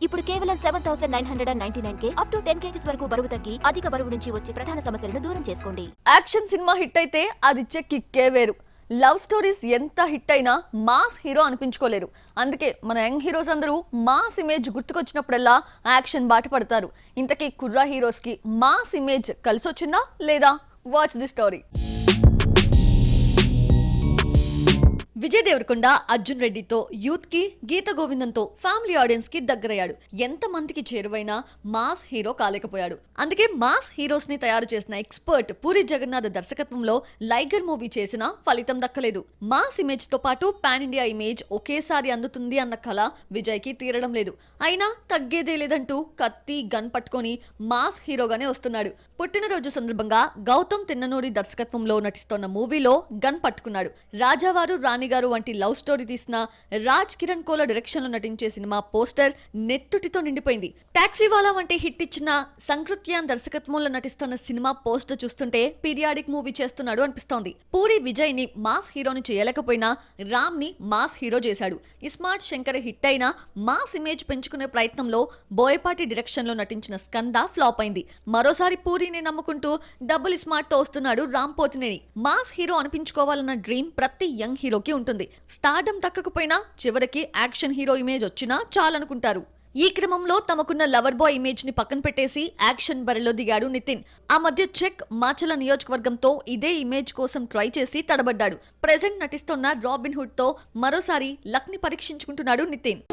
ఇప్పుడు కేవలం 7,999K up to 10 kgs వరకు బరువు తగ్గి అధిక బరువు నుంచి వచ్చే ప్రధాన సమస్యలను దూరం చేసుకోండి. యాక్షన్ సినిమా హిట్ అయితే అదిచ్చే కిక్కే వేరు. లవ్ స్టోరీస్ ఎంత హిట్ అయినా మాస్ హీరో అనిపించుకోలేరు. అందుకే మన యంగ్ హీరోస్ అందరూ మాస్ ఇమేజ్ గుర్తుకొచ్చినప్పుడల్లా యాక్షన్ బాట పడతారు. ఇంతకీ కుర్రా హీరోస్ కి మాస్ ఇమేజ్ కలిసొచ్చిందా లేదా? Watch the story. Vijay Deverakonda Arjun రెడ్డితో యూత్ కి, గీత గోవిందంతో ఫ్యామిలీ ఆడియన్స్ కి దగ్గరయ్యాడు. ఎంత మందికి చేరువైనా మాస్ హీరో కాలేకపోయాడు. అందుకే మాస్ హీరోస్ ని తయారు చేసిన ఎక్స్పర్ట్ పూరి జగన్నాథ్ దర్శకత్వంలో లైగర్ మూవీ చేసినా ఫలితం దక్కలేదు. మాస్ ఇమేజ్ తో పాటు పాన్ ఇండియా ఇమేజ్ ఒకేసారి అందుతుంది అన్న కళ విజయ్ కి తీరడం లేదు. అయినా తగ్గేదే లేదంటూ కత్తి, గన్ పట్టుకొని మాస్ హీరోగానే వస్తున్నాడు. పుట్టినరోజు సందర్భంగా గౌతమ్ తిన్ననూరి దర్శకత్వంలో నటిస్తోన్న మూవీలో గన్ పట్టుకున్నాడు. రాజావారు రాణి గారు వంటి లవ్ స్టోరీ తీసిన రాజ్ కిరణ్ కోల డైరెక్షన్ లో నటించే సినిమా పోస్టర్ నెత్తుటితో నిండిపోయింది. టాక్సీ వాలా వంటి హిట్ ఇచ్చిన సంకృత్యాన్ దర్శకత్వంలో నటిస్తున్న సినిమా పోస్టర్ చూస్తుంటే పీరియాడిక్ మూవీ చేస్తున్నాడు అనిపిస్తోంది. పూరి విజయ్ ని మాస్ హీరోని చేయలేకపోయినా రామ్ ని మాస్ హీరో చేశాడు. ఇస్మార్ట్ శంకర్ హిట్ అయినా మాస్ ఇమేజ్ పెంచుకునే ప్రయత్నంలో బోయపాటి డైరెక్షన్ లో నటించిన స్కంద ఫ్లాప్ అయింది. మరోసారి పూరిని నమ్ముకుంటూ డబుల్ స్మార్ట్ తో వస్తున్నాడు రామ్ పోతినేని. మాస్ హీరో అనిపించుకోవాలన్న డ్రీమ్ ప్రతి యంగ్ హీరోకి ఉంటుంది. స్టార్డమ్ దక్కకపోయినా చివరికి యాక్షన్ హీరో ఇమేజ్ వచ్చినా చాలనుకుంటారు. ఈ క్రమంలో తమకున్న లవర్ బాయ్ ఇమేజ్ ని పక్కన పెట్టేసి యాక్షన్ బరిలో దిగాడు నితిన్. ఆ మధ్య చెక్ మాచల నియోజకవర్గంతో ఇదే ఇమేజ్ కోసం ట్రై చేసి తడబడ్డాడు. ప్రెజెంట్ నటిస్తున్న రాబిన్ హుడ్ తో మరోసారి లక్ ని పరీక్షించుకుంటున్నాడు నితిన్.